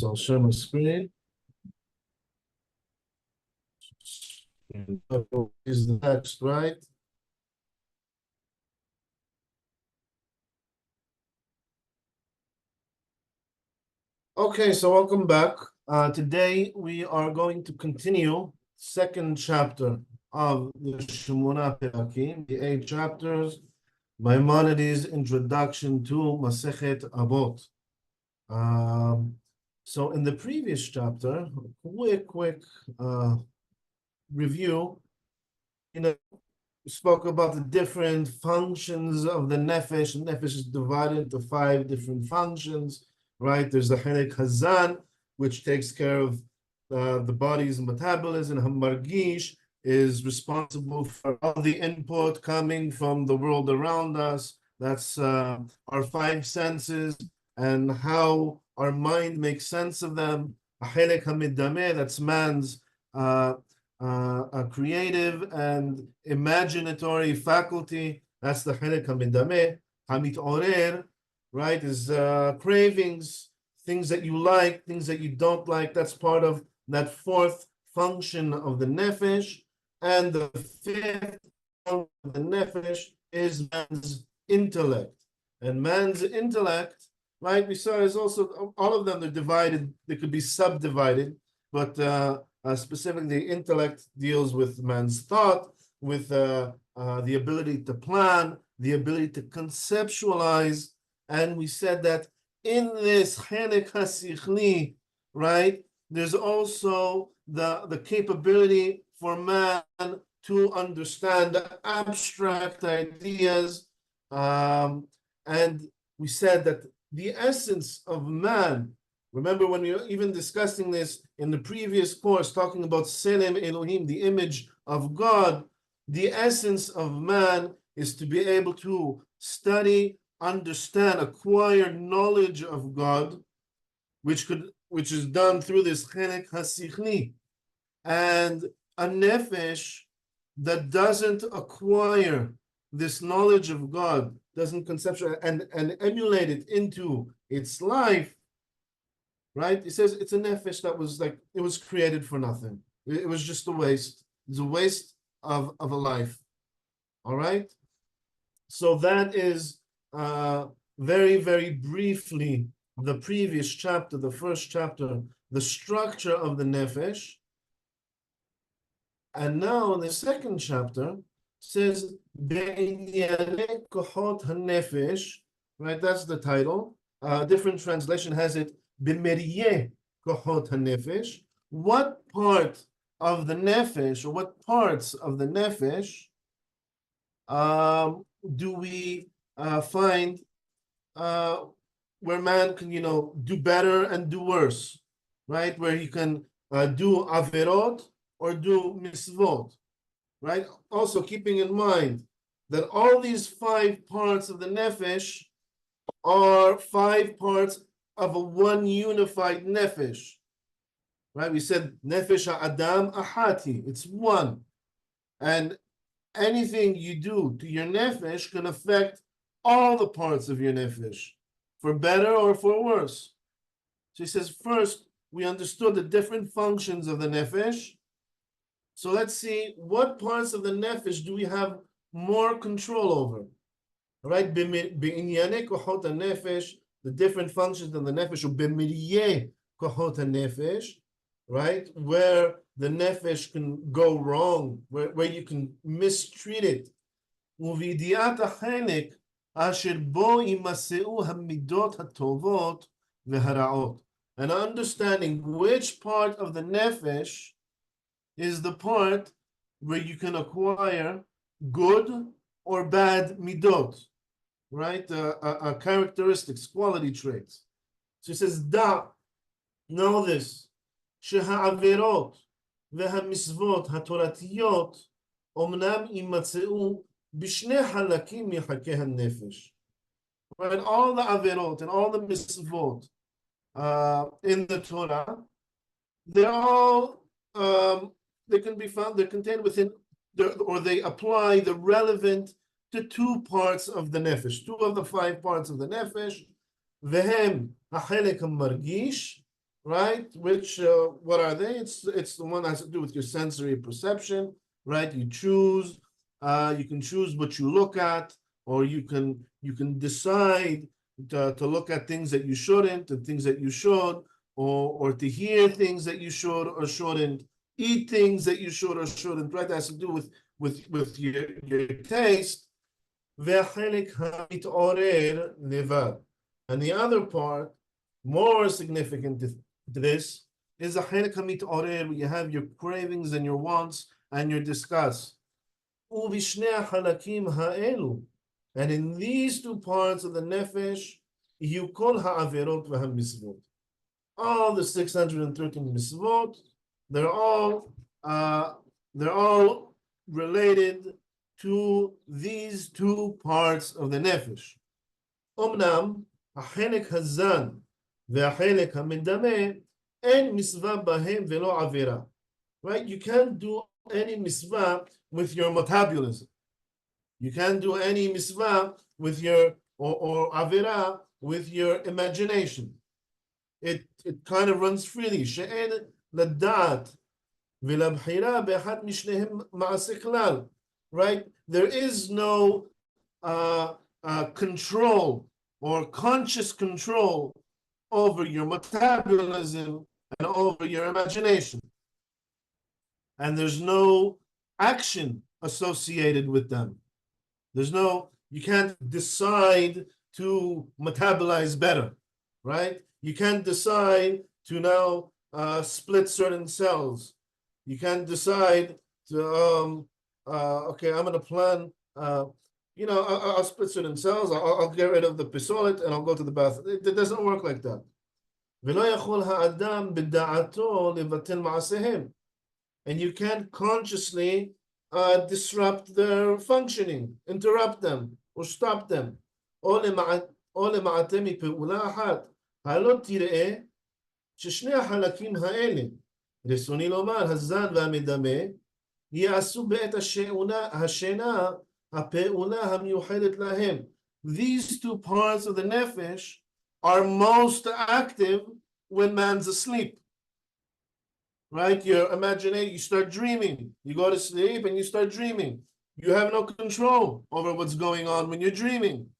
So I'll share my screen. Is the text right? Okay, so welcome back. Today we are going to continue second chapter of the Shemona Perakim, the 8 chapters, Maimonides Introduction to Masechet Avot. So in the previous chapter, quick review, spoke about the different functions of the Nefesh. The Nefesh is divided into 5 different functions, right? There's the Helek Hazan, which takes care of the body's metabolism. Hamargish is responsible for all the input coming from the world around us. That's our 5 senses and how our mind makes sense of them. Helek Hamidameh, that's man's a creative and imaginatory faculty. That's the Helek Hamidameh. Hamit Orer, right, is cravings, things that you like, things that you don't like. That's part of that 4th function of the Nefesh. And the 5th function of the Nefesh is man's intellect. And man's intellect, right, we saw is also, all of them are divided, they could be subdivided, but specifically, intellect deals with man's thought, with the ability to plan, the ability to conceptualize. And we said that in this Helek HaSichli, right, there's also the capability for man to understand abstract ideas. And we said that the essence of man, remember when we were even discussing this in the previous course, talking about Selem Elohim, the image of God, the essence of man is to be able to study, understand, acquire knowledge of God, which is done through this Helek HaSichli. And a Nefesh that doesn't acquire this knowledge of God, doesn't conceptualize and emulate it into its life, right? It says it's a nefesh that was like, it was created for nothing. It was just a waste. It's a waste of a life. All right? So that is very, very briefly the previous chapter, the first chapter, the structure of the nefesh. And now in the second chapter says Be'inyanei kohot hanefesh, right? That's the title. Different translation has it B'meryeh kohot hanefesh. What part of the nefesh, or what parts of the nefesh do we find where man can, do better and do worse, right? Where he can do averot or do mitzvot, right? Also keeping in mind that all these 5 parts of the nefesh are 5 parts of a one unified nefesh, right? We said nefesh adam ahati, it's one. And anything you do to your nefesh can affect all the parts of your nefesh, for better or for worse. So he says, first, we understood the different functions of the nefesh. So let's see what parts of the nefesh do we have more control over. All right, b'inyanei kohot hanefesh, the different functions of the nefesh, or b'miryeh kohot hanefesh, right, where the nefesh can go wrong, where you can mistreat it. Uvidiat ha'chelek asher bo imaseu hamidot hatovot v'haraot, and understanding which part of the nefesh is the part where you can acquire good or bad midot, right? Characteristics, quality traits. So it says, Da, know this, שהעבירות והמצוות התורתיות אומנם יימצאו בשני חלקים מחלקי הנפש. Right? All the averot and all the mitzvot in the Torah, they're all they can be found, they're contained within, or they apply the relevant to 2 parts of the nefesh, 2 of the 5 parts of the nefesh. Vehem ha'chelek ha'margish, right? Which what are they? It's the one that has to do with your sensory perception, right? You can choose what you look at, or you can decide to look at things that you shouldn't and things that you should, or to hear things that you should or shouldn't, eat things that you should or shouldn't, right? That has to do with your taste. והחלק המתעורר לבד. And the other part, more significant to this, is החלק המתעורר, where you have your cravings and your wants and your disgust. ובשני החלקים האלו, and in these two parts of the nefesh, יהיו כל העבירות והמצוות. All the 613 mitzvot, they're all related to these two parts of the nefesh. אמנם, החלק הזן והחלק המדמה, אין מצווה בהם ולא עבירה. Right? You can't do any mitzvah with your metabolism. You can't do any mitzvah with your, or avira, with your imagination. It kind of runs freely. שאין לדעת ולבחירה באחד משניהם מעשה כלל. Right? There is no control or conscious control over your metabolism and over your imagination. And there's no action associated with them. You can't decide to metabolize better, right? You can't decide to now split certain cells. You can't decide to, okay, I'm going to plan, I'll split certain cells, I'll get rid of the pisolet, and I'll go to the bath. It doesn't work like that. ולא יכול האדם בדעתו לבטל מעשיהם. And you can't consciously disrupt their functioning, interrupt them, or stop them. או למעטה מפעולה אחת. הלא תראה ששני החלקים האלה, רצוני לומר, הזן והמדמה, יעשו בעת השינה הפעולה המיוחדת להם. These two parts of the nefesh are most active when man's asleep. Right? Your imagination, you start dreaming. You go to sleep and you start dreaming. You have no control over what's going on when you're dreaming.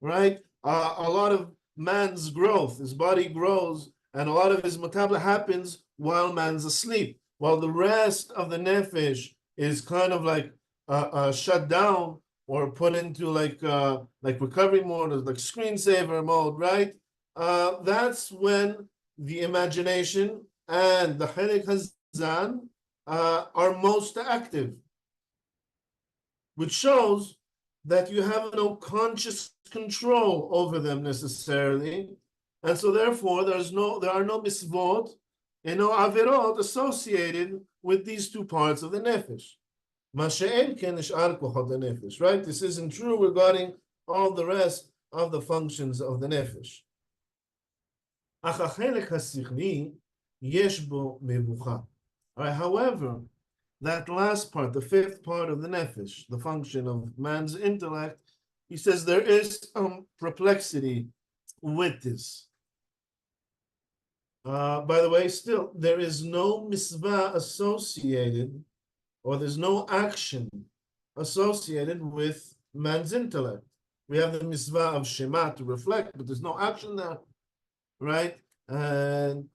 Right? A lot of man's growth, his body grows, and a lot of his metabolism happens while man's asleep. While the rest of the nefesh is kind of like shut down or put into like recovery mode, or like screensaver mode, right? That's when the imagination and the Halek Hazan are most active, which shows that you have no conscious control over them necessarily, and so therefore there are no mitzvot and no avirot associated with these two parts of the nefesh. Right? This isn't true regarding all the rest of the functions of the nefesh. All right, however, that last part, the fifth part of the nefesh, the function of man's intellect, he says there is perplexity with this. By the way, still, there is no mitzvah associated, or there's no action associated with man's intellect. We have the mitzvah of Shema to reflect, but there's no action there, right? And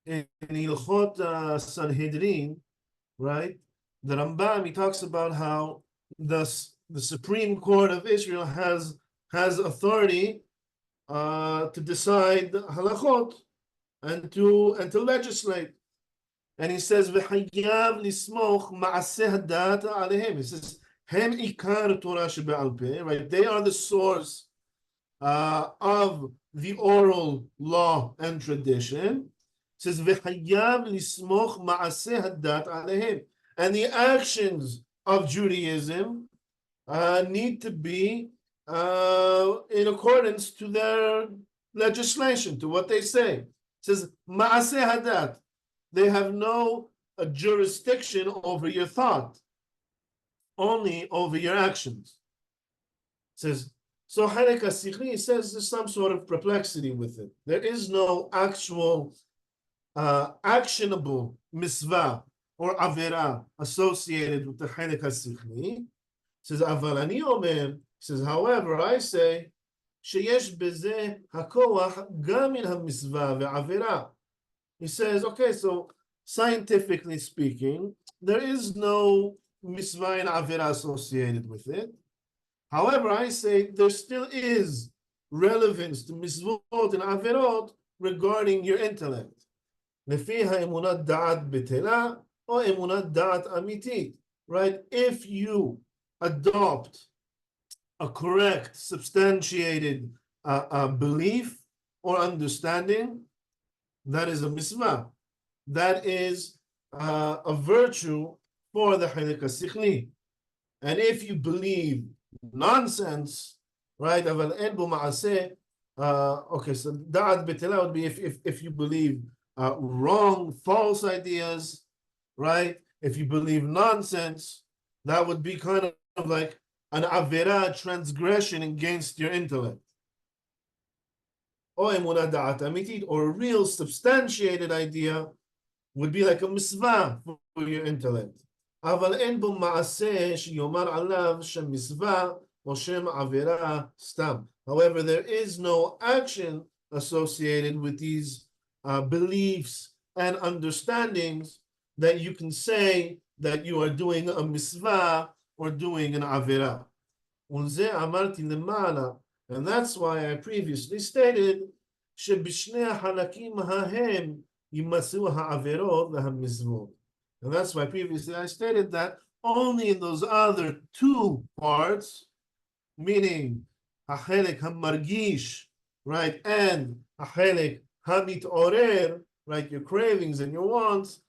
in Ilchot Sanhedrin, right, the Rambam, he talks about how the Supreme Court of Israel has authority to decide halachot and to legislate. And he says, "V'chayav lismoch ma'aseh hadat alehem." He says, "Hem ikar Torah shebe'al peh," right? They are the source of the oral law and tradition. It says, "V'chayav lismoch ma'aseh hadat alehem," and the actions of Judaism need to be in accordance to their legislation, to what they say. It says, "Ma'aseh hadat." They have no jurisdiction over your thought, only over your actions. It says, So Halek HaSichli says there's some sort of perplexity with it. There is no actual actionable mitzvah or avera associated with the Halek HaSichli. Says Aval Ani Omer, says, however, I say, שיש בזה הכוח גם מן המצווה ועבירה. He says, okay, so scientifically speaking, there is no mitzvah and avera associated with it. However, I say there still is relevance to mitzvot and averot regarding your intellect. לפי האמונת דעת בטלה או אמונת דעת אמיתית. Right? If you adopt a correct, substantiated belief or understanding, that is a mitzvah. That is a virtue for the Halek HaSichli. And if you believe nonsense, right? Okay, so da'at betela would be if you believe wrong, false ideas, right? If you believe nonsense, that would be kind of like an avera, transgression against your intellect. Or emunah da'at amitit, or a real substantiated idea would be like a mitzvah for your intellect. אבל אין בו מעשה שיאמר עליו שם מצווה או שם עבירה סתם. However, there is no action associated with these beliefs and understandings that you can say that you are doing a mitzvah or doing an avera. ולזה אמרתי למעלה, and that's why I previously stated שבשני החלקים ההם יימצאו העבירות והמצוות. And that's why previously I stated that only in those other two parts, meaning החלק המרגיש, right, and החלק המתעורר, right, your cravings and your wants,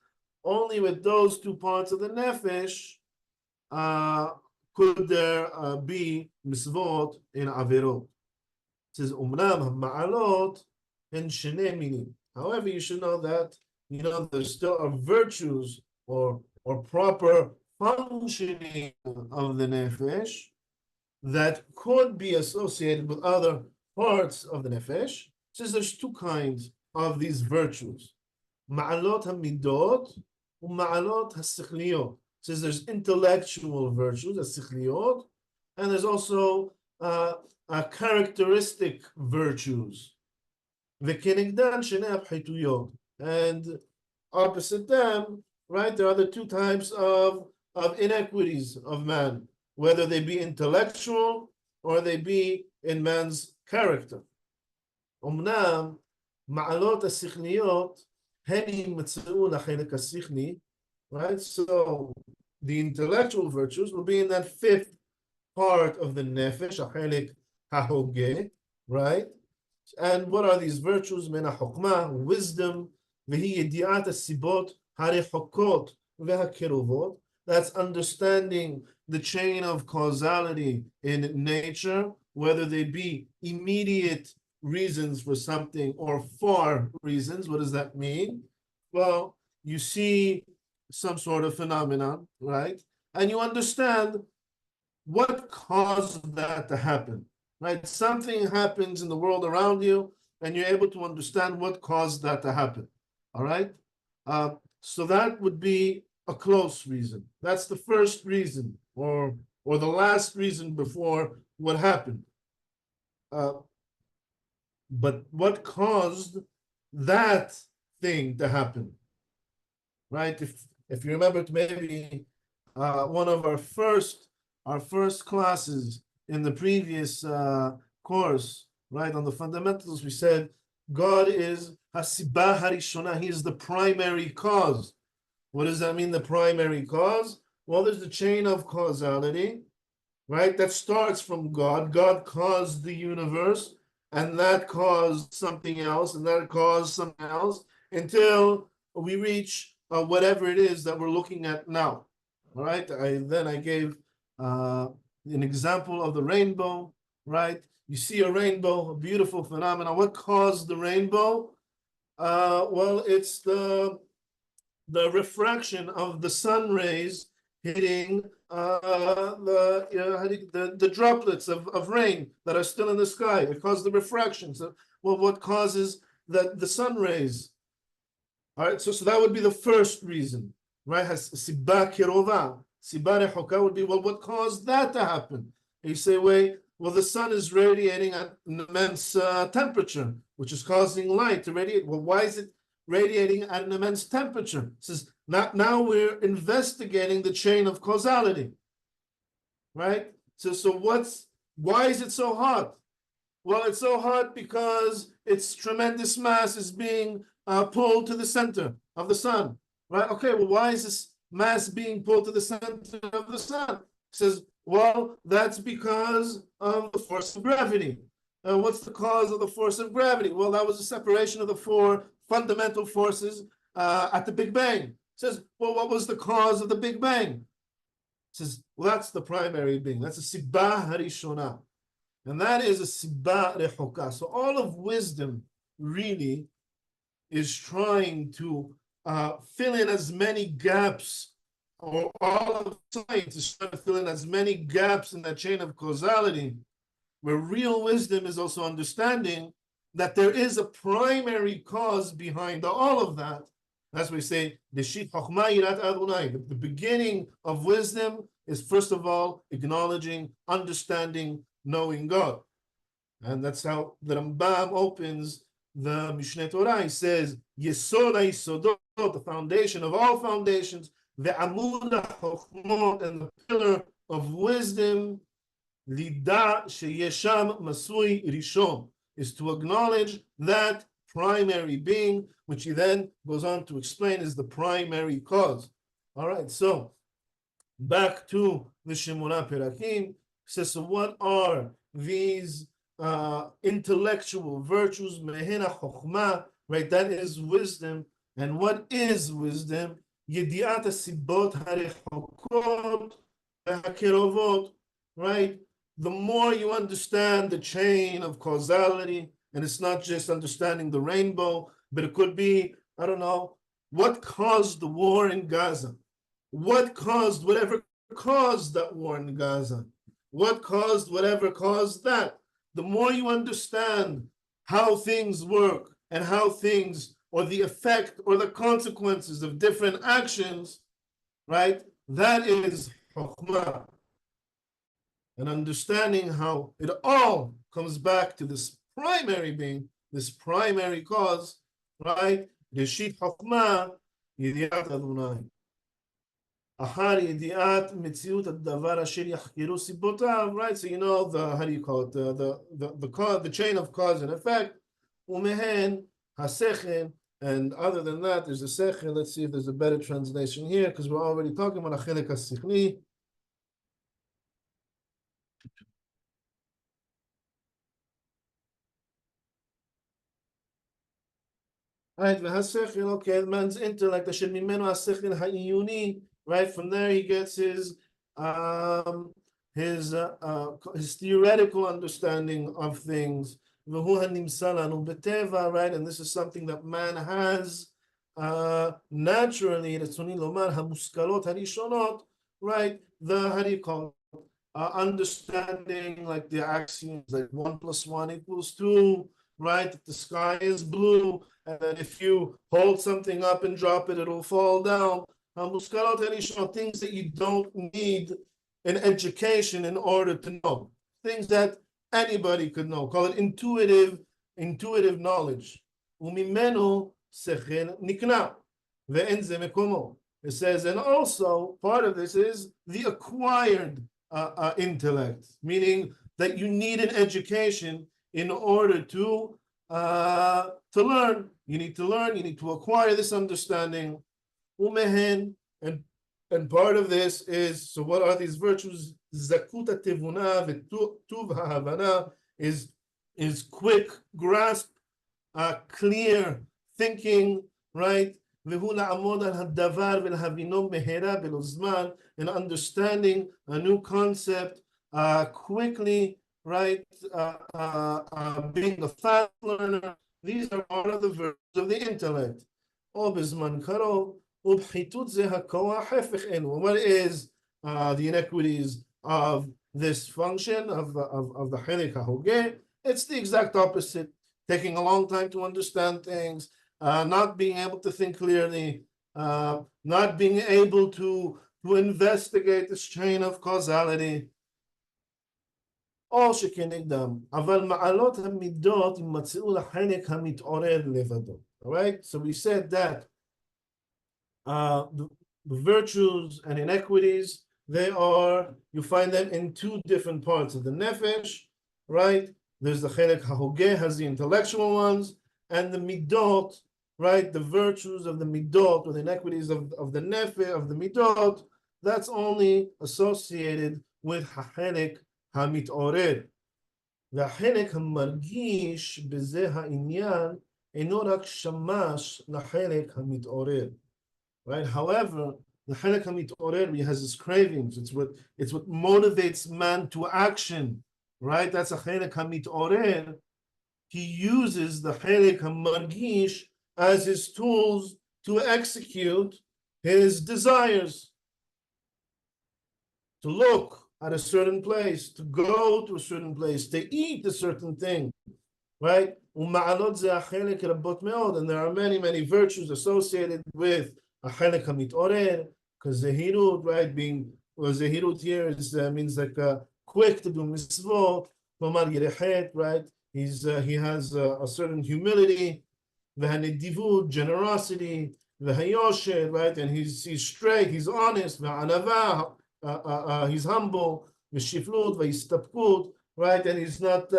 only with those two parts of the nefesh could there be mitzvot in averot. It says, אומנם המעלות הן שני מינים. However, you should know that, there still are virtues or proper functioning of the nefesh that could be associated with other parts of the nefesh. Since there's two kinds of these virtues, ma'alot hamidot and ma'alot hasichliot. Since there's intellectual virtues, hasichliot, and there's also characteristic virtues. V'kenegdan shenei hapchituyot, and opposite them, right, there are the two types of inequities of man, whether they be intellectual or they be in man's character. Omnam ma'alot hasichliot hen yiמצאו לחלק השכלי, right? So the intellectual virtues will be in that fifth part of the nefesh, החלק ההוגה, right? And what are these virtues? מן החוכמה, wisdom, והיא ידיעת הסיבות הרחוקות והקרובות. That's understanding the chain of causality in nature, whether they be immediate reasons for something or far reasons. What does that mean? Well, you see some sort of phenomenon, right? And you understand what caused that to happen, right? Something happens in the world around you, and you're able to understand what caused that to happen, all right? So that would be a close reason. That's the first reason, or the last reason before what happened. But what caused that thing to happen, right? If you remember, maybe one of our first classes in the previous course, right, on the fundamentals, we said God is Hasibah Harishona. He is the primary cause. What does that mean, the primary cause? Well, there's the chain of causality, right? That starts from God. God caused the universe, and that caused something else, and that caused something else, until we reach whatever it is that we're looking at now. All right. I gave an example of the rainbow, right? You see a rainbow, a beautiful phenomenon. What caused the rainbow? Well, it's the refraction of the sun rays hitting the droplets of rain that are still in the sky. It causes the refraction. So, well, what causes the sun rays? All right, so that would be the first reason, right? Has sibba kirova, sibba rehoka would be, well, what caused that to happen? And you say, wait, well, the sun is radiating at an immense temperature, which is causing light to radiate. Well, why is it radiating at an immense temperature? It says now we're investigating the chain of causality, right? So why is it so hot? Well, it's so hot because its tremendous mass is being pulled to the center of the sun, right? Okay, well, why is this mass being pulled to the center of the sun? It says, well, that's because of the force of gravity. What's the cause of the force of gravity? Well, that was a separation of the four fundamental forces at the Big Bang. It says, well, what was the cause of the Big Bang? It says, well, that's the primary being. That's a sibba harishona. And that is a sibba rehoka. So all of wisdom really is trying to fill in as many gaps, or all of science is trying to fill in as many gaps in that chain of causality, where real wisdom is also understanding that there is a primary cause behind all of that. That's why we say, the beginning of wisdom is, first of all, acknowledging, understanding, knowing God. And that's how the Rambam opens the Mishneh Torah. He says, Yesod HaYesodot, the foundation of all foundations, the Amud HaChochmot, and the pillar of wisdom, Lida Sheyesham Masui Rishon, is to acknowledge that primary being, which he then goes on to explain is the primary cause. All right, so back to the Shemona Perakim. Says, so what are these intellectual virtues? Mehena chokhmah, right? That is wisdom. And what is wisdom? Yediat hasibot harechokot v'hakerovot, right? The more you understand the chain of causality, and it's not just understanding the rainbow, but it could be, I don't know, what caused the war in Gaza? What caused whatever caused that war in Gaza? What caused whatever caused that? The more you understand how things work and how things, or the effect or the consequences of different actions, right? That is chokhmah. And understanding how it all comes back to this primary being, this primary cause, right? Reshit chokhmah, yediat Adonai. Right, so you know the, how do you call it, the chain of cause and effect, and other than that there's a sechel. Let's see if there's a better translation here, because we're already talking about achilek hasichli. Right, okay, man's intellect, right? From there he gets his theoretical understanding of things, right? And this is something that man has naturally, right? The, how do you call it? Understanding like the axioms, like 1 + 1 = 2, right? That the sky is blue, and then if you hold something up and drop it, it'll fall down. Things that you don't need an education in order to know. Things that anybody could know. Call it intuitive knowledge. It says, and also part of this is the acquired intellect, meaning that you need an education in order to learn. You need to learn, you need to acquire this understanding. And part of this is, so what are these virtues? Zakuta tevuna v'tuv ha'havana is quick grasp, clear thinking, right? And understanding a new concept quickly, right? Being a fast learner. These are part of the virtues of the intellect. What is the inequities of this function of the Chelik HaHogeh. It's the exact opposite, taking a long time to understand things, not being able to think clearly, not being able to investigate this chain of causality. או שכנגדם, אבל מעלות המידות יימצאו לחלק המתעורר לבדו. All right, so we said that the virtues and inequities, you find them in two different parts of the Nefesh, right? There's the Chelek HaHogeh, has the intellectual ones, and the midot, right? The virtues of the midot, or the inequities of the Nefesh, of the midot, that's only associated with HaChelek HaMit'orer. והחלק המרגיש בזה העניין אינו רק שמש לחלק המתעורר. Right? However, the Chelek HaMit'orer, he has his cravings. It's what motivates man to action. Right? That's a Chelek HaMit'orer. He uses the Chelek HaMargish as his tools to execute his desires. To look at a certain place, to go to a certain place, to eat a certain thing. Right? And there are many, many virtues associated with a Chelek HaMit'orer, because Zehirut, right, Zehirut here means like quick to do mitzvot, right? He has a certain humility, v'hanedivut, generosity, v'hayosher, right? And he's straight, he's honest, v'anava, he's humble, v'shiflut, v'yistapkut, right? And he's not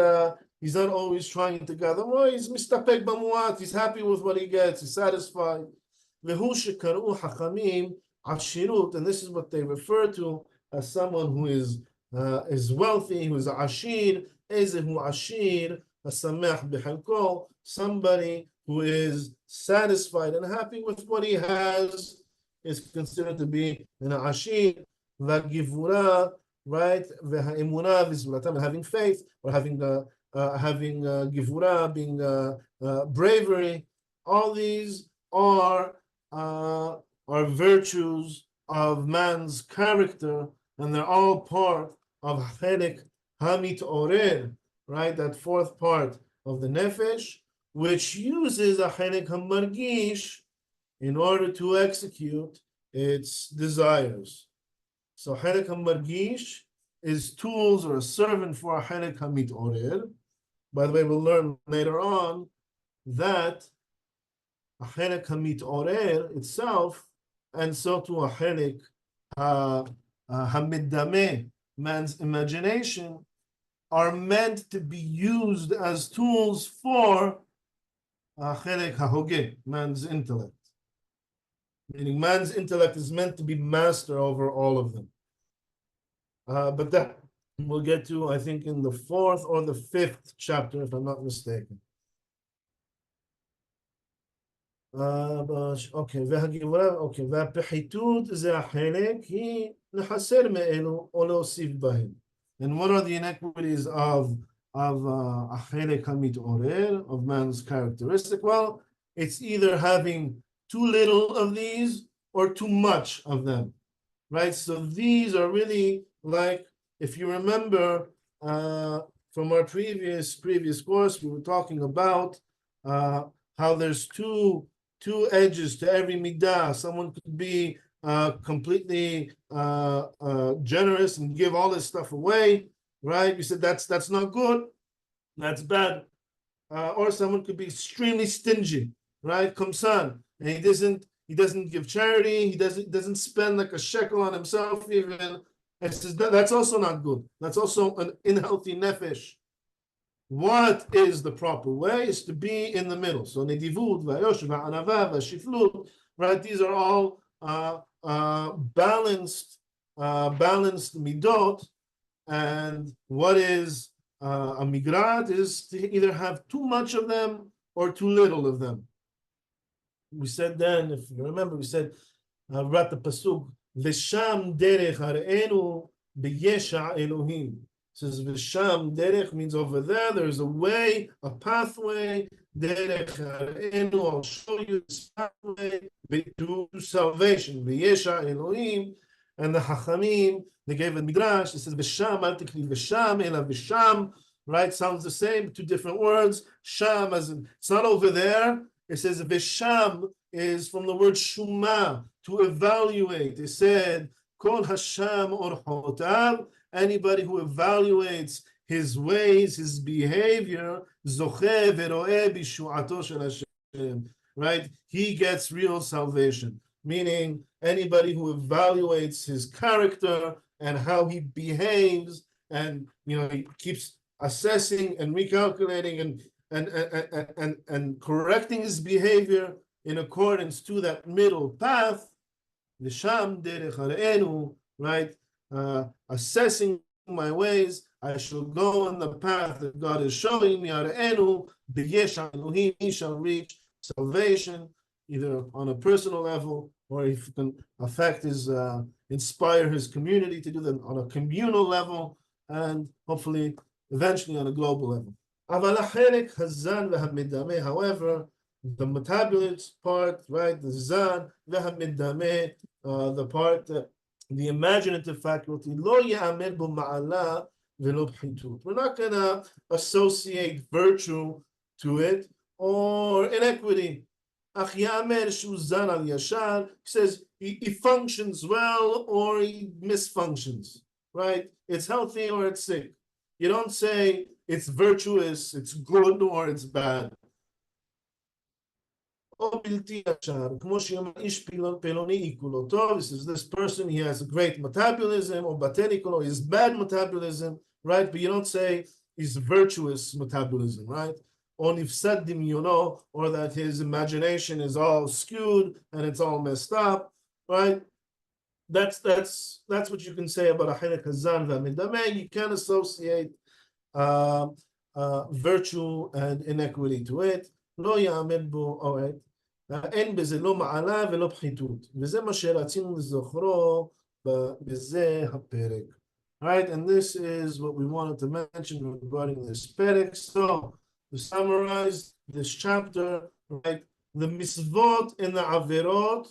always trying to gather. Oh, he's mistapek b'muat, he's happy with what he gets, he's satisfied. V'hu shekaru hachamim ashirut, and this is what they refer to as someone who is wealthy, who is ashir. Ezehu ashir, hasamech b'chalko, somebody who is satisfied and happy with what he has is considered to be an ashir. V'givura, right? V'ha'emunah v'zulatam, having faith, or having givura, being bravery. All these are virtues of man's character, and they're all part of Chelek HaMit'orer, right? That fourth part of the Nefesh, which uses a Chelek HaMargish in order to execute its desires. So Chelek HaMargish is tools or a servant for a Chelek HaMit'orer. By the way, we'll learn later on that a Chelek HaMit'orer itself, and so to a Chelek HaMiddameh, man's imagination, are meant to be used as tools for Chelek HaHogeh, man's intellect. Meaning man's intellect is meant to be master over all of them. But that we'll get to, I think, in the fourth or the fifth chapter, if I'm not mistaken. והפחיתות זה החלק היא לחסר מאלו או להוסיף בהם. And what are the inequities of החלק המתעורר, of man's characteristic? Well, it's either having too little of these or too much of them, right? So these are really like, if you remember from our previous course, we were talking about how there's two edges to every midah. Someone could be completely generous and give all this stuff away, right? We said that's not good, that's bad. Or someone could be extremely stingy, right? Kumsan, and he doesn't give charity. He doesn't spend like a shekel on himself even. And says that's also not good. That's also an unhealthy nefesh. What is the proper way? Is to be in the middle. So nedivut, va'yosh, va'anava, va'shiflut, right? These are all balanced midot. And what is a migrat is to either have too much of them or too little of them. We said then, if you remember, we said, read the pasuk, v'sham derech har'enu b'yesha Elohim. It says v'sham derech means over there's a way, a pathway. Derech har'enu, I'll show you this pathway to salvation. B'yesha Elohim, And the Hachamim, they gave a midrash. It says v'sham al tikni v'sham ela v'sham. Right, sounds the same, two different words. Sham, as in, it's not over there. It says v'sham is from the word shuma, to evaluate. It said kol hasham orchotav. Anybody who evaluates his ways, his behavior, zocheh v'roeh b'shu'ato shel Hashem. Right, he gets real salvation. Meaning anybody who evaluates his character and how he behaves, and he keeps assessing and recalculating and correcting his behavior in accordance to that middle path, the Sham derech hareinu, right? Assessing my ways, I shall go on the path that God is showing me. Hareinu b'yesh Elohim, he shall reach salvation, either on a personal level, or if it can affect his, inspire his community to do that on a communal level, and hopefully eventually on a global level. However, the metabolite part, right, the zan, the part that the imaginative faculty, we're not going to associate virtue to it or inequity. He says he functions well or he misfunctions, right? It's healthy or it's sick. You don't say it's virtuous, it's good, or it's bad. This is this person, he has a great metabolism, or botanical, or his bad metabolism, right? But you don't say he's virtuous metabolism, right? Or or that his imagination is all skewed and it's all messed up, right? That's what you can say about a Hainek Hazan v'Amidameh. You can't associate virtue and inequity to it. לא יעמד בו, אין בזה לא מעלה ולא פחיתות. וזה מה שרצינו לזכרו בזה הפרק. Right, and this is what we wanted to mention regarding this perek. So, to summarize this chapter, right, the mitzvot and the averot,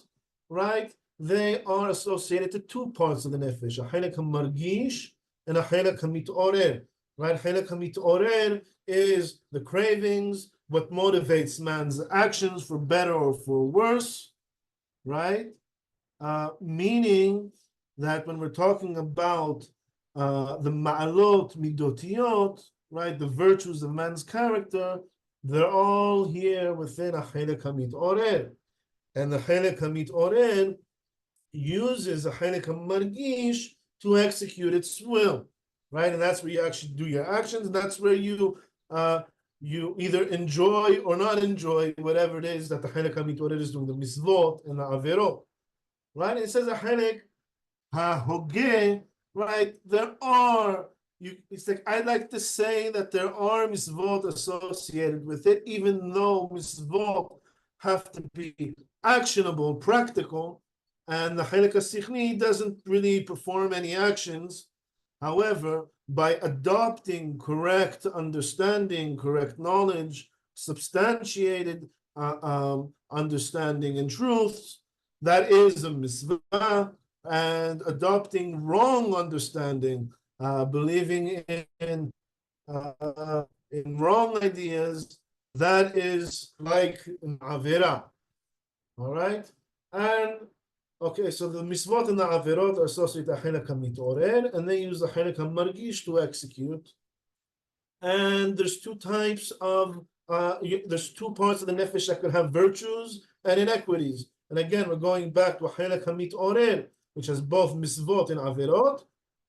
right, they are associated to two parts of the nefesh, a halak margish and a halak mitorer. Right, halak mitorer is the cravings, what motivates man's actions for better or for worse, right? Meaning that when we're talking about the ma'alot midotiyot, right, the virtues of man's character, they're all here within a halak mitorer. And the halak mitorer uses a halak margish to execute its will, right? And that's where you actually do your actions. And that's where you either enjoy or not enjoy whatever it is that the halak mitorer is doing, the mitzvot and the averot, right? It says a halak ha'hogeh, right? There are, it's like, I like to say that there are mitzvot associated with it, even though mitzvot have to be actionable, practical, and the halak hasichni doesn't really perform any actions. However, by adopting correct understanding, correct knowledge, substantiated understanding and truths, that is a mitzvah. And adopting wrong understanding, believing in wrong ideas, that is like an avera. All right? And okay, so the mitzvot and the averot are associated with the halak mitorer, and they use the halak margish to execute. And there's two types of there's two parts of the nefesh that could have virtues and inequities. And again, we're going back to halak mitorer, which has both mitzvot and averot,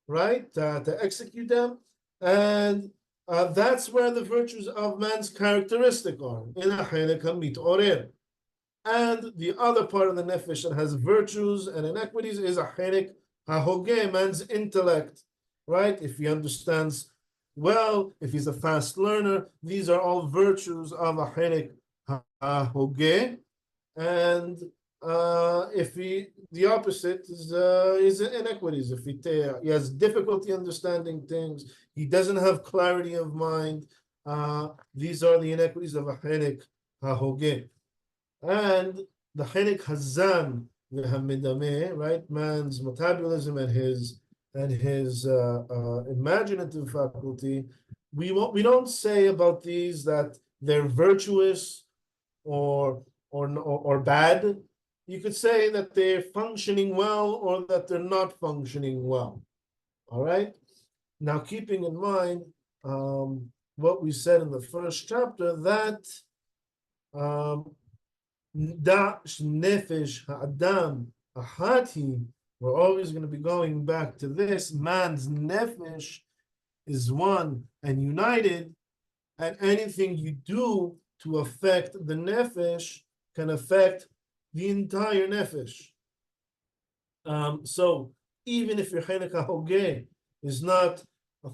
right, to execute them. And that's where the virtues of man's characteristic are, in a halak mitorer. And the other part of the nefesh that has virtues and inequities is a halak ha'hogeh, man's intellect, right? If he understands well, if he's a fast learner, these are all virtues of a halak ha'hogeh. And if the opposite is inequities. If he has difficulty understanding things, he doesn't have clarity of mind, these are the inequities of a halak ha'hogeh. And the halak hazan, right? Man's metabolism and his imaginative faculty. We don't say about these that they're virtuous or bad. You could say that they're functioning well or that they're not functioning well. All right. Now, keeping in mind what we said in the first chapter, that Nefesh Ha'adam Ahati, we're always going to be going back to this. Man's Nefesh is one and united, and anything you do to affect the Nefesh can affect the entire Nefesh. So even if your Chelik HaHogeh is not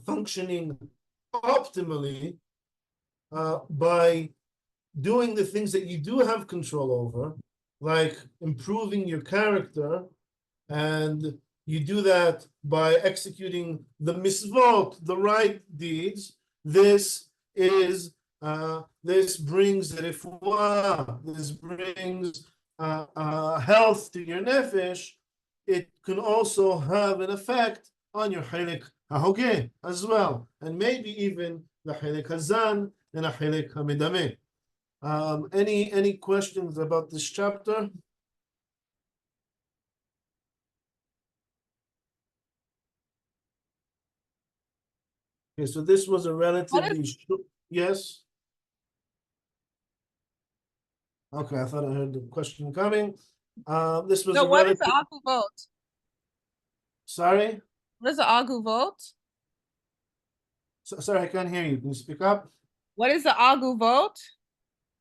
functioning optimally, by doing the things that you do have control over, like improving your character, and you do that by executing the mitzvot, the right deeds, this brings refuah, this brings health to your nefesh. It can also have an effect on your chelik hahogeh as well, and maybe even the chelik hazan and a chelik hamidameh. Any questions about this chapter? Okay, so this was a relatively short, yes. Okay, I thought I heard the question coming. This was So a what is the relative. Avot? Sorry, What is the Aguvot? sorry, I can't hear you. Can you speak up? What is the Aguvot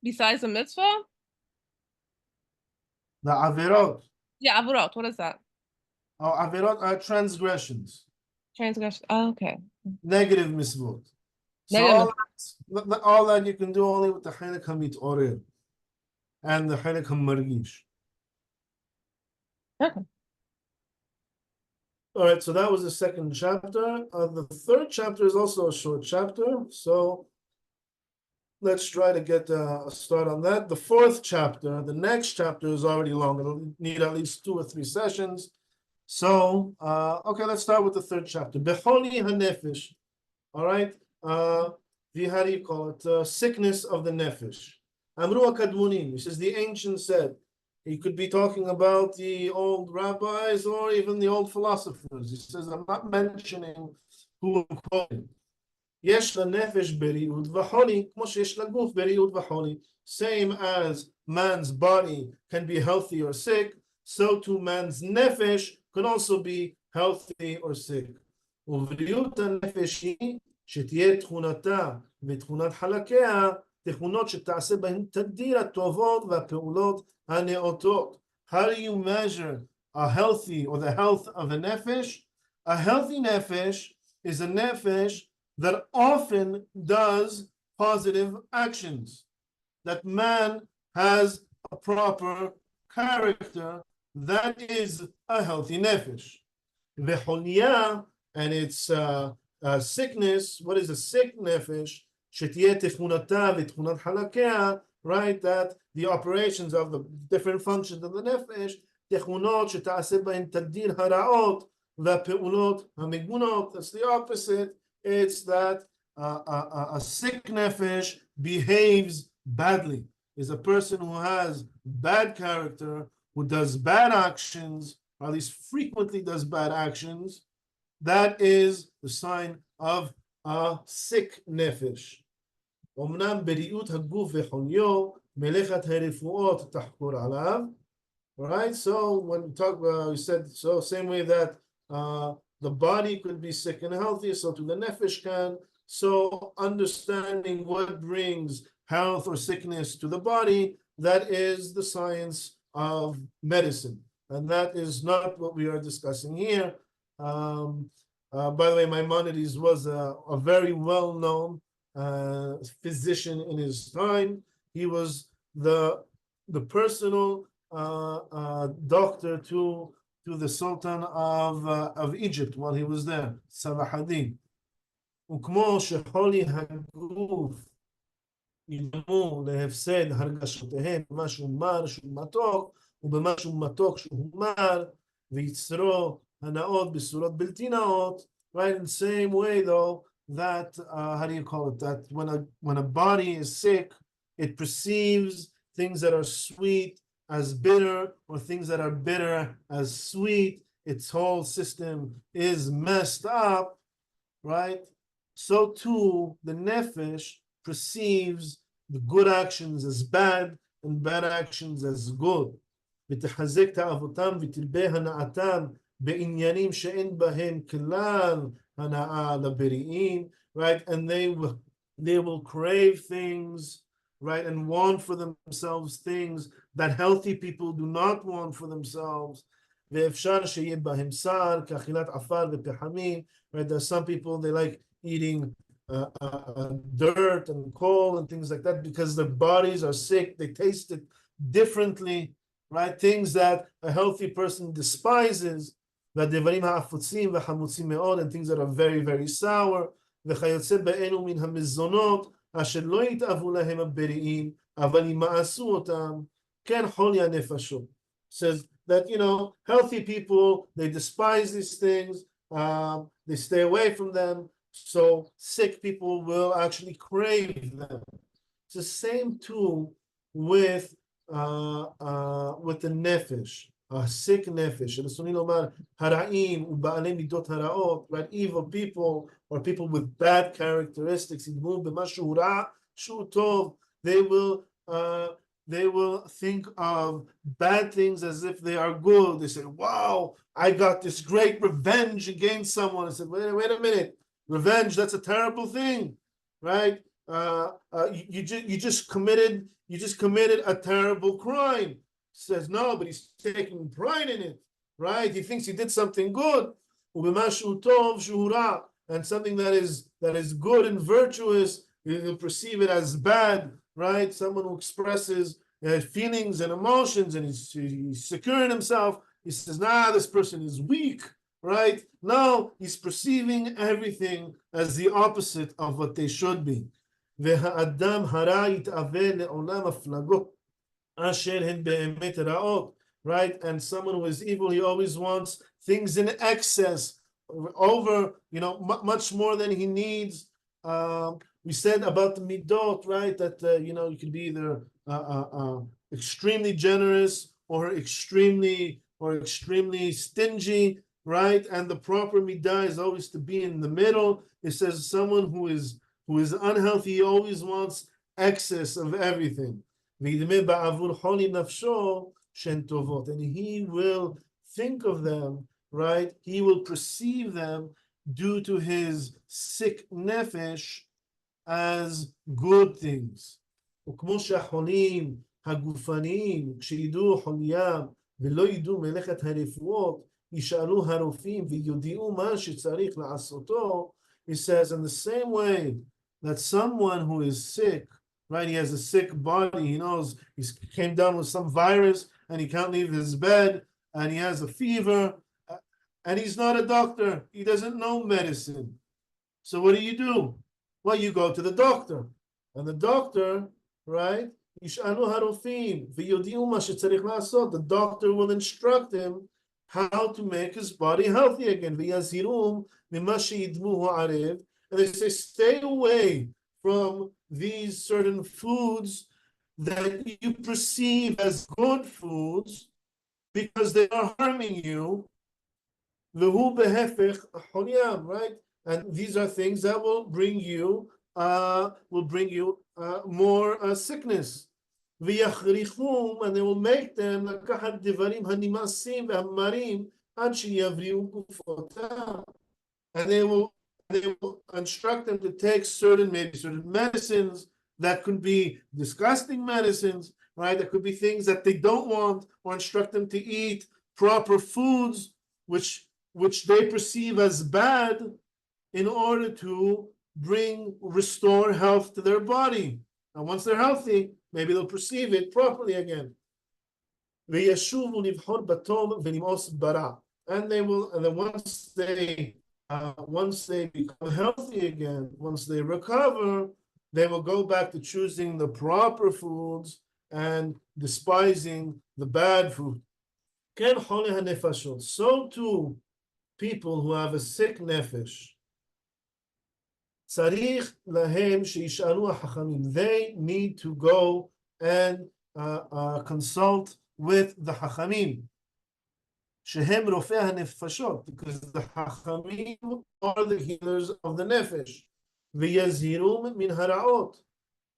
besides the mitzvah? The averot. Yeah, Avot. What is that? Oh, averot are transgressions, Transgression. Oh, okay. negative mitzvot. So Negative. all that you can do only with the chelik hamit'oreh and the chelik hamargish. Okay. All right, so that was the second chapter. The third chapter is also a short chapter, so let's try to get a start on that. The fourth chapter, the next chapter is already long. It'll need at least 2 or 3 sessions. So, okay, let's start with the third chapter. Becholi hanefesh. All right, how do you call it? Sickness of the nefesh. Amru akadmunim. He says the ancients said. He could be talking about the old rabbis or even the old philosophers. He says, I'm not mentioning who I'm quoting. יש לנפש בריאות וחולי, כמו שיש לגוף בריאות וחולי. Same as man's body can be healthy or sick, so too man's nefesh can also be healthy or sick. ובריאות הנפש היא שתהיה תכונתה ותכונת חלקיה, תכונות שתעשה בהן תדיר הטובות והפעולות הנאותות. How do you measure a healthy or the health of a nefesh? A healthy nefesh is a nefesh that often does positive actions, that man has a proper character, that is a healthy nefesh. V'cholia, and its sickness, what is a sick nefesh? Shetiyeh techunata v'techunat halakea, right, that the operations of the different functions of the nefesh, techunot sheta'aseh b'hen tadir haraot v'pe'ulot hamegunot, that's the opposite. It's that a sick nefesh behaves badly, is a person who has bad character, who does bad actions, or at least frequently does bad actions. That is the sign of a sick nefesh. אומנם בריאות הגוף וחוליו, מלאכת הרפואות תחקור עליו. All right, so when we talk, we said, so same way that the body could be sick and healthy, so too the nefesh can. So understanding what brings health or sickness to the body, that is the science of medicine. And that is not what we are discussing here. By the way, Maimonides was a very well-known physician in his time. He was the personal doctor to the Sultan of Egypt while he was there, Salah ad-Din. וכמו שחולי הגוף יגרמו להפסד הרגשותיהם, משהו מר, משהו מתוק, ובמשהו מתוק שהוא מר, ויצרו הנאות בצורות בלתי נאות, right? In the same way, though, that, how do you call it? That when a body is sick, it perceives things that are sweet as bitter, or things that are bitter as sweet. Its whole system is messed up, right? So too, the nefesh perceives the good actions as bad and bad actions as good. ותחזק תאוותם ותרבה הנאתם בעניינים שאין בהם כלל הנאה לבריאים, right? And they will crave things, right? And want for themselves things that healthy people do not want for themselves. ואפשר שיהיה בהם שר, כאכילת עפר ופחמים, right? There's some people, they like eating dirt and coal and things like that because their bodies are sick. They taste it differently, right? Things that a healthy person despises, והדברים העפוצים והחמוצים מאוד, and things that are very, very sour, וכיוצא באלו מן המזונות, אשר לא יתאוו להם הבריאים, אבל ימאסו אותם, כן חולי הנפשות. Says that, you know, healthy people, they despise these things, they stay away from them, so sick people will actually crave them. It's the same too with the nefesh, a sick nefesh. ברצוני לומר, הרעים ובעלי מידות הרעות, right? Evil people or people with bad characteristics, ידמו במשהו רע שהוא טוב, they will think of bad things as if they are good. They say, wow, I got this great revenge against someone. I said, wait a minute. Revenge, that's a terrible thing, right? You just committed a terrible crime. Says no, but he's taking pride in it, right? He thinks he did something good. And something that is good and virtuous, he'll perceive it as bad, right? Someone who expresses feelings and emotions, and he's secure in himself. He says, nah, this person is weak, right? No, he's perceiving everything as the opposite of what they should be. והאדם הרע יתאווה לעולם הפלגות אשר הן באמת רעות, right? And someone who is evil, he always wants things in excess, over, you know, much more than he needs. We said about the midot, right? That, you know, you can be either extremely generous or extremely stingy, right? And the proper midah is always to be in the middle. It says someone who is unhealthy, he always wants excess of everything. And he will think of them, right? He will perceive them due to his sick nefesh as good things. וכמו שהחולים הגופניים, כשידעו חוליים ולא ידעו מלאכת הרפואות, ישאלו הרופאים ויודיעו מה שצריך לעשותו. He says, in the same way that someone who is sick, right, he has a sick body, he knows he came down with some virus and he can't leave his bed and he has a fever and he's not a doctor, he doesn't know medicine. So what do? Well, you go to the doctor, and the doctor, right, ישאלו הרופאים ויודיעו מה שצריך לעשות. The doctor will instruct him how to make his body healthy again. ויזהירום ממה שידמו הערב. And they say, stay away from these certain foods that you perceive as good foods because they are harming you. והוא בהפך חוליים, right? And these are things that will bring you more sickness. ויכריחום, and they will make them לקחת דברים הנמאסים והמרים עד שיבריאו גופותם. And they will instruct them to take certain medicines that could be disgusting medicines, right? That could be things that they don't want, or instruct them to eat proper foods which they perceive as bad in order to restore health to their body. And once they're healthy, maybe they'll perceive it properly again. וישובו לבחור בטוב ולמאוס ברע. And then once they become healthy again, once they recover, they will go back to choosing the proper foods and despising the bad food. So too, people who have a sick nefesh, they need to go and consult with the hachamim. Shehem rofei hanefashot, because the hachamim are the healers of the nefesh. V'yazirum min haraot,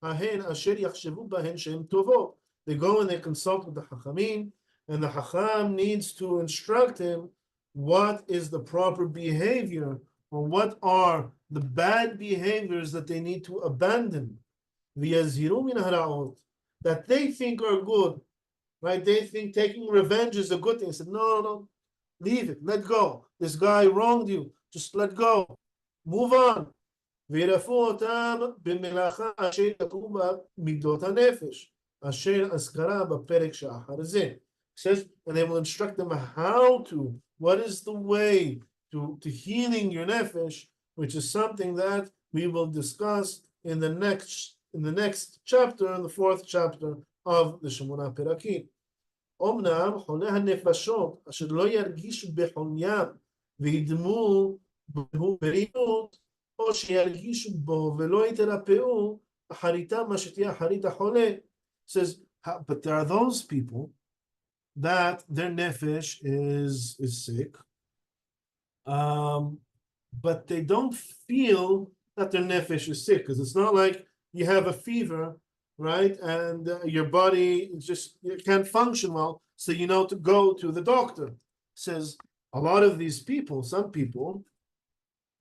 ahen asher yachshavu bahen shem tovot. They go and they consult with the hachamim, and the hacham needs to instruct him what is the proper behavior, or what are the bad behaviors that they need to abandon. V'yazirum min haraot, that they think are good. Right? They think taking revenge is a good thing. I said, no, leave it, let go. This guy wronged you. Just let go. Move on. Says, and they will instruct them how to, what is the way to healing your nefesh, which is something that we will discuss in the next chapter, in the 4th chapter of the Shemona Perakim. אומנם חולי הנפשות אשר לא ירגישו בחוליים וידמו בו בריאות, או שירגישו בו ולא יתרפאו, אחריתם מה שתהיה אחרית החולה. Says, but there are those people that their nefesh is sick, but they don't feel that their nefesh is sick, because it's not like you have a fever, right? And your body just can't function well, so you know to go to the doctor. Says a lot of these people, some people,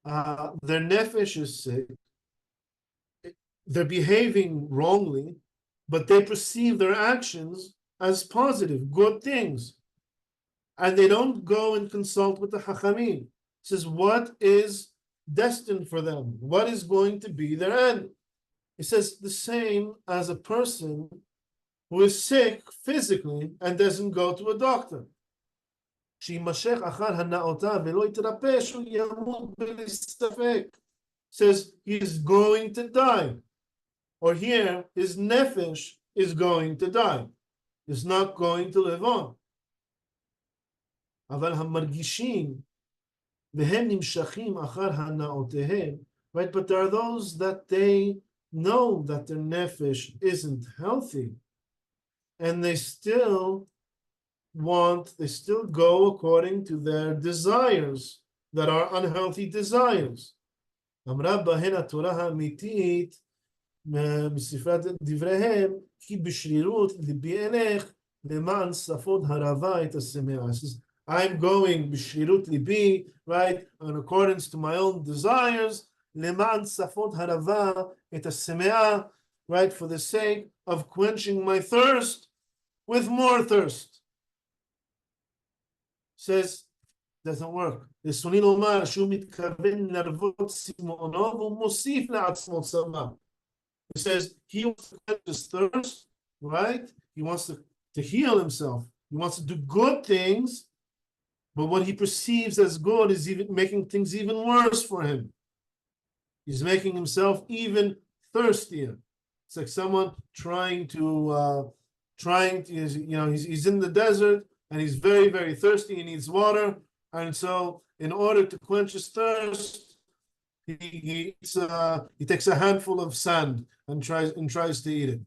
their nefesh is sick, they're behaving wrongly, but they perceive their actions as positive, good things, and they don't go and consult with the hachamim. Says what is destined for them, what is going to be their end. It says the same as a person who is sick physically and doesn't go to a doctor. Says he's going to die. Or here, his nefesh is going to die. He's not going to live on. Right, but there are those that they know that their nefesh isn't healthy, and they still go according to their desires that are unhealthy desires. אמרה בהן התורה האמיתית מספרת דבריהם כי בשרירות ליבי אלך למען ספוד הרבה את השמחה. I'm going בשרירות ליבי, right, in accordance to my own desires, למען ספוד הרבה את השמחה, right, for the sake of quenching my thirst with more thirst. Says, doesn't work. ברצוני לומר שהוא מתכוון להרבות סימאונו והוא מוסיף לעצמו צמא. He says he wants to quench his thirst, right? He wants to heal himself. He wants to do good things, but what he perceives as good is even making things even worse for him. He's making himself even thirstier. It's like someone trying to, he's in the desert and he's very, very thirsty. He needs water. And so in order to quench his thirst, he takes a handful of sand and tries to eat it.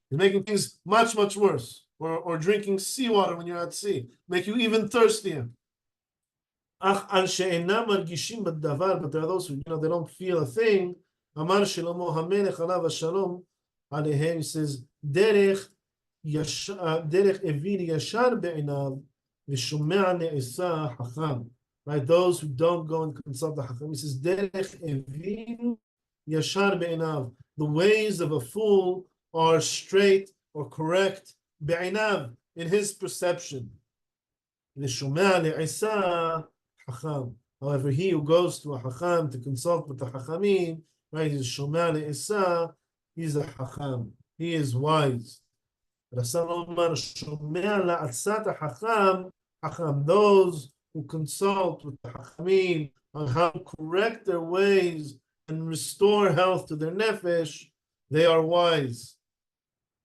He's making things much, much worse. Or drinking seawater when you're at sea, make you even thirstier. But there are those who, they don't feel a thing. Amar Shlomo HaMelech alav hashalom alehem, he says, derech evir yashar be'inav v'shomea ne'esa hacham. Right, those who don't go and consult the hacham. He says, derech evir yashar be'inav. The ways of a fool are straight or correct, be'inav, in his perception. V'shomea ne'esa hacham. However, he who goes to a hacham to consult with the hachamim, right, is shomea le'esa, he's a hacham. He is wise. Shomea la'atzat hacham, hacham. Those who consult with the hachamim on how to correct their ways and restore health to their nefesh, they are wise.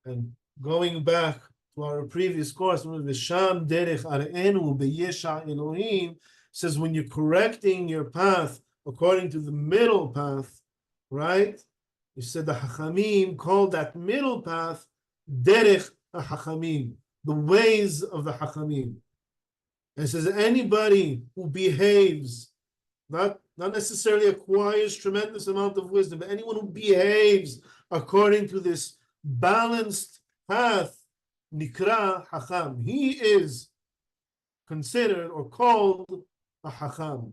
And going back to our previous course, V'sham derech are'enu b'yesha Elohim, says when you're correcting your path according to the middle path, right? You said the Hachamim called that middle path derech HaChamim, the ways of the Hachamim. And it says anybody who behaves, not necessarily acquires tremendous amount of wisdom, but anyone who behaves according to this balanced path, nikra hacham, he is considered or called a hacham.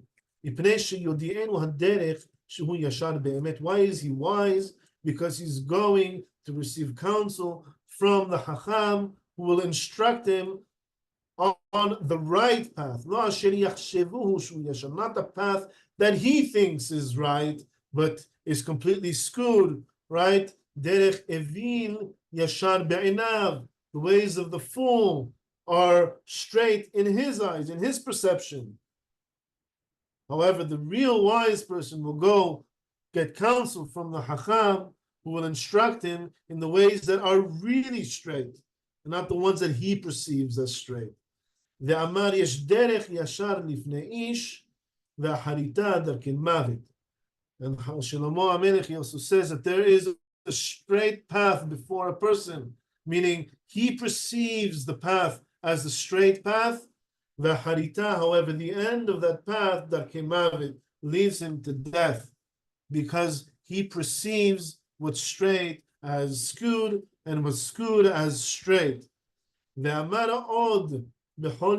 Why is he wise? Because he's going to receive counsel from the hacham who will instruct him on the right path, not the path that he thinks is right, but is completely skewed, right? Derech evil yashar be'inav. The ways of the fool are straight in his eyes, in his perception. However, the real wise person will go get counsel from the Hacham, who will instruct him in the ways that are really straight, and not the ones that he perceives as straight. ואמר יש דרך ישר לפני איש והחריטה דרכי מוות. And Shlomo HaMelech also says that there is a straight path before a person, meaning he perceives the path as the straight path. והחריטה, however, the end of that path, דרכי מוות, leads him to death, because he perceives what's straight as skewed and what's skewed as straight. ואמר עוד He also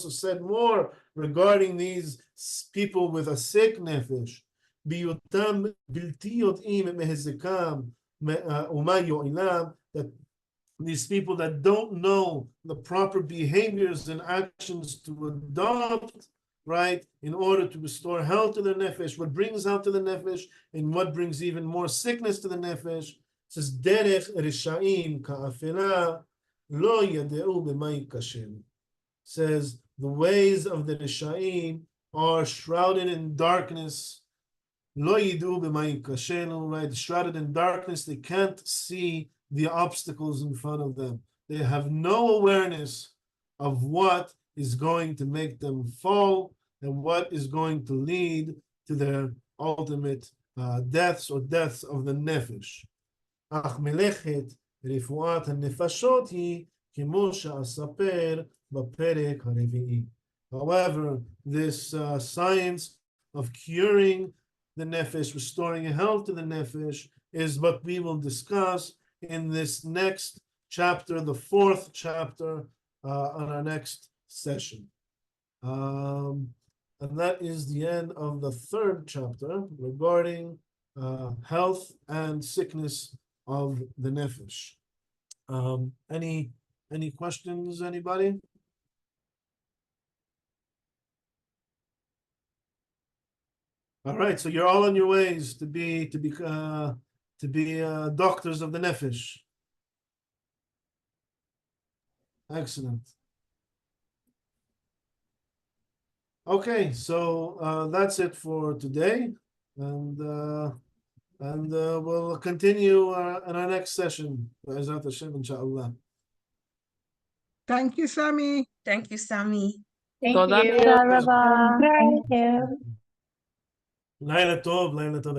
said more regarding these people with a sick nefesh. That these people that don't know the proper behaviors and actions to adopt, right, in order to restore health to the nefesh, what brings health to the nefesh and what brings even more sickness to the nefesh. It says, Derech Rishaim Ka'afela. Lo yadeu b'may kashem, says the ways of the Rishaim are shrouded in darkness. Lo yadeu b'may kashem, right? Shrouded in darkness, they can't see the obstacles in front of them. They have no awareness of what is going to make them fall and what is going to lead to their ultimate deaths or deaths of the nefesh. Ach melechet רפואת הנפשות היא כמו שאספר בפרק הרביעי. However, this science of curing the nefesh, restoring health to the nefesh, is what we will discuss in this next chapter, the fourth chapter, on our next session. And that is the end of the third chapter regarding health and sickness of the nefesh. Any questions, anybody? All right, so you're all on your ways to be doctors of the nefesh. Excellent. Okay, so that's it for today, and we'll continue in our next session. Be'ezrat Hashem, inshallah. Thank you, Sami. Thank you, Sami. Thank תודה. you. תודה רבה. Thank you. Laila tov, Laila tov.